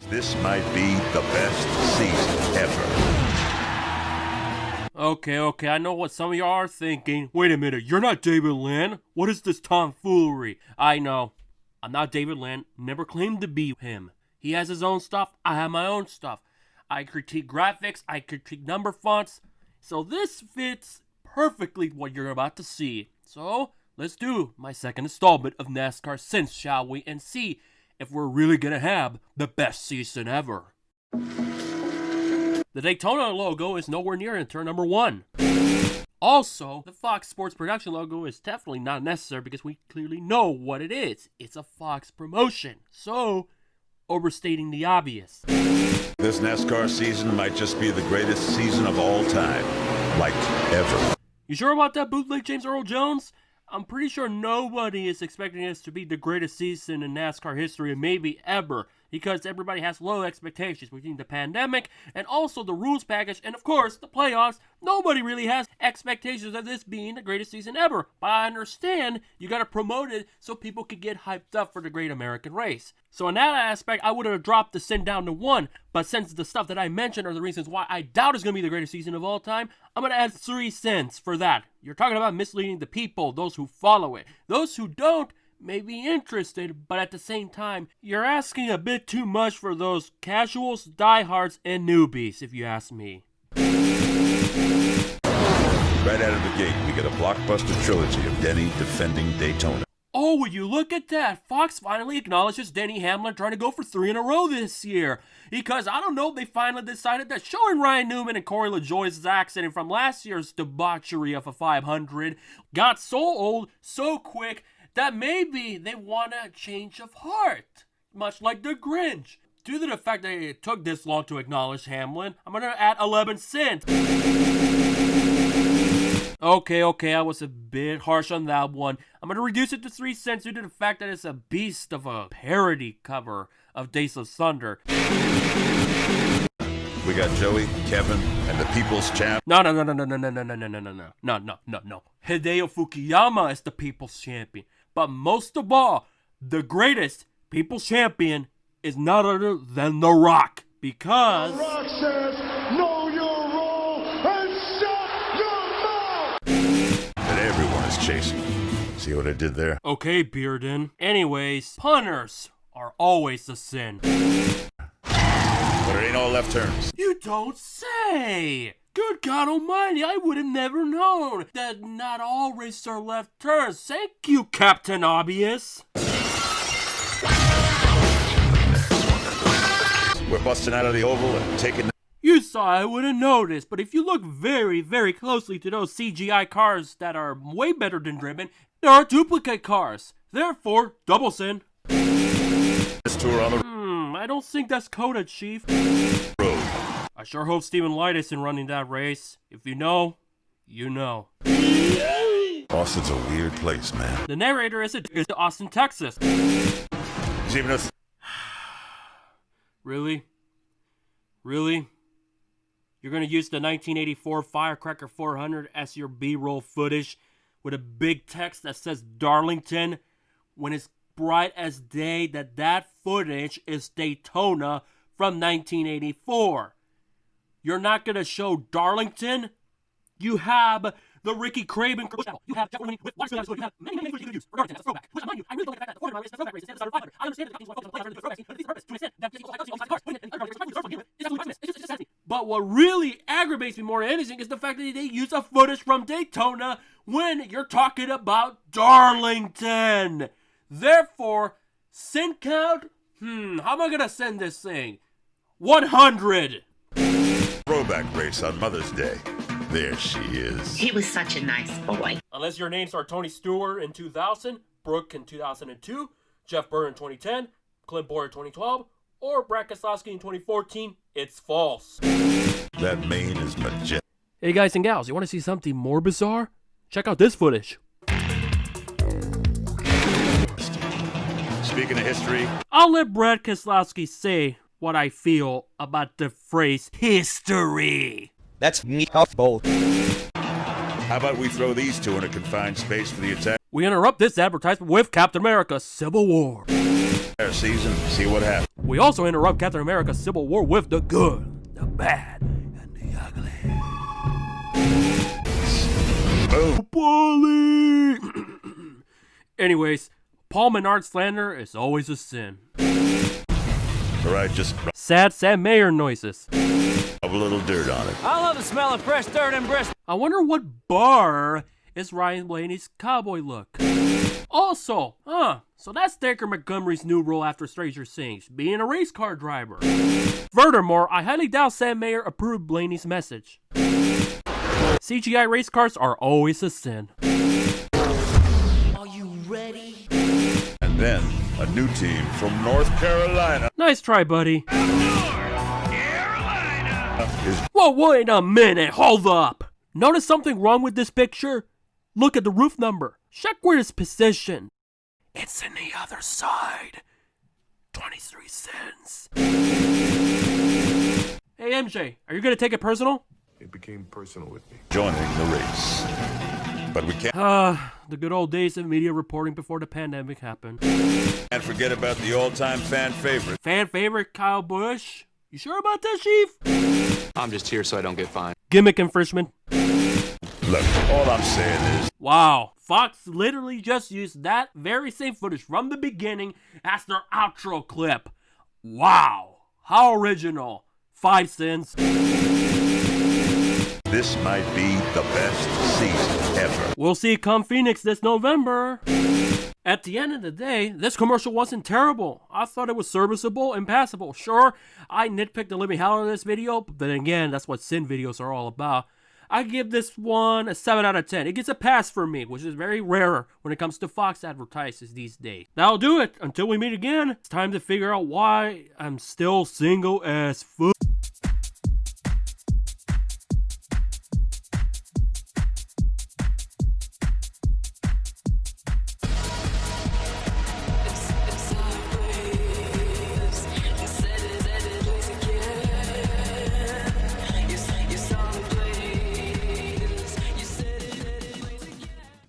This might be the best season ever. Okay, I know what some of y'all are thinking. Wait a minute, you're not David Lynn? What is this tomfoolery? I know. I'm not David Lynn. Never claimed to be him. He has his own stuff. I have my own stuff. I critique graphics. I critique number fonts. So this fits perfectly what you're about to see. So let's do my second installment of NASCAR Sense, shall we? And see if we're really going to have the best season ever. The Daytona logo is nowhere near in turn number 1. Also, the Fox Sports production logo is definitely not necessary because we clearly know what it is. It's a Fox promotion. So, overstating the obvious. This NASCAR season might just be the greatest season of all time. Like, ever. You sure about that, bootleg James Earl Jones? I'm pretty sure nobody is expecting this to be the greatest season in NASCAR history, and maybe ever, because everybody has low expectations between the pandemic and also the rules package and, of course, the playoffs. Nobody really has expectations of this being the greatest season ever, but I understand you gotta promote it so people can get hyped up for the Great American Race. So in that aspect, I would have dropped the sin down to 1, but since the stuff that I mentioned are the reasons why I doubt it's gonna be the greatest season of all time, I'm gonna add 3 cents for that. You're talking about misleading the people, those who follow it. Those who don't may be interested, but at the same time, you're asking a bit too much for those casuals, diehards, and newbies, if you ask me. Right out of the gate, we get a blockbuster trilogy of Denny defending Daytona. Oh, will you look at that? Fox finally acknowledges Denny Hamlin trying to go for 3 in a row this year. Because, I don't know, they finally decided that showing Ryan Newman and Corey LaJoie's accident from last year's debauchery of a 500 got so old, so quick, that maybe they want a change of heart. Much like the Grinch. Due to the fact that it took this long to acknowledge Hamlin, I'm gonna add 11 cents. Okay, I was a bit harsh on that one. I'm gonna reduce it to 3 cents due to the fact that it's a beast of a parody cover of Days of Thunder. We got Joey, Kevin, and the People's Champ. No. Hideo Fukuyama is the People's Champion. But most of all, the greatest People's Champion is none other than The Rock. Because The Rock says, know your role and shut your mouth! That everyone is chasing. See what I did there? Okay, Bearden. Anyways, punters are always a sin. But it ain't all left turns. You don't say! Good God almighty, I would have never known that not all races are left turns. Thank you, Captain Obvious. We're busting out of the oval and taking... You thought I would have noticed, but if you look very, very closely to those CGI cars that are way better than driven, there are duplicate cars. Therefore, double sin. This tour on the I don't think that's coded, Chief. road. I sure hope Steven Light isn't running that race. If you know, you know. Austin's a weird place, man. The narrator is Austin, Texas. He's even a... Really? Really? You're gonna use the 1984 Firecracker 400 as your B-roll footage with a big text that says Darlington when it's bright as day that footage is Daytona from 1984. You're not gonna show Darlington? You have the Ricky Craven channel. You have Jeff Lemony with Watch Episode. You have many footage you can use regarding that's a throwback. Which, mind you, I really don't like the fact that the 400 race is a throwback race instead of the 500. I understand that the companies want to focus on the throwbacks, but it defeats the purpose to an extent that gets people to cars. Winning and the cars from you. It's absolutely it's just sad. But what really aggravates me more than anything is the fact that they use a footage from Daytona when you're talking about Darlington. Therefore, sin count? How am I gonna send this thing? 100! Throwback race on Mother's Day. There she is. He was such a nice boy. Unless your names are Tony Stewart in 2000, Brooke in 2002, Jeff Burr in 2010, Clint Boyer in 2012, or Brad Keselowski in 2014, it's false. That mane is majestic. Hey guys and gals, you want to see something more bizarre? Check out this footage. Speaking of history, I'll let Brad Keselowski say what I feel about the phrase history. That's me off both. how about we throw these two in a confined space for the attack? We interrupt this advertisement with Captain America Civil War. season, see what happens. We also interrupt Captain America's Civil War with the good, the bad, and the ugly. Boom. Polly! Anyways, Paul Menard slander is always a sin. All right, just Sad Sam Mayer noises. rub a little dirt on it. I love the smell of fresh dirt and breast. I wonder what bar is Ryan Blaney's cowboy look. Also, so that's Dacre Montgomery's new role after Stranger Things, being a race car driver. Furthermore, I highly doubt Sam Mayer approved Blaney's message. CGI race cars are always a sin. Are you ready? And then a new team from North Carolina Nice try, buddy. is Whoa, wait a minute, hold up. Notice something wrong with this picture? Look at the roof number. Check where it's positioned. It's in the other side. 23 cents. Hey MJ, are you gonna take it personal? It became personal with me. joining the race. But we can't The good old days of media reporting before the pandemic happened. forget about the all-time fan favorite. Fan favorite Kyle Busch? You sure about that, Chief? I'm just here so I don't get fined. Gimmick infringement. Look, all I'm saying is, Wow, Fox literally just used that very same footage from the beginning as their outro clip. Wow, how original. 5 cents. this might be the best season ever. We'll see come Phoenix this November. At the end of the day, this commercial wasn't terrible. I thought it was serviceable and passable. Sure, I nitpicked the living hell out of this video, but then again, that's what Sin videos are all about. I give this one a 7 out of 10. It gets a pass for me, which is very rare when it comes to Fox advertises these days. That'll do it. Until we meet again, it's time to figure out why I'm still single as fuck.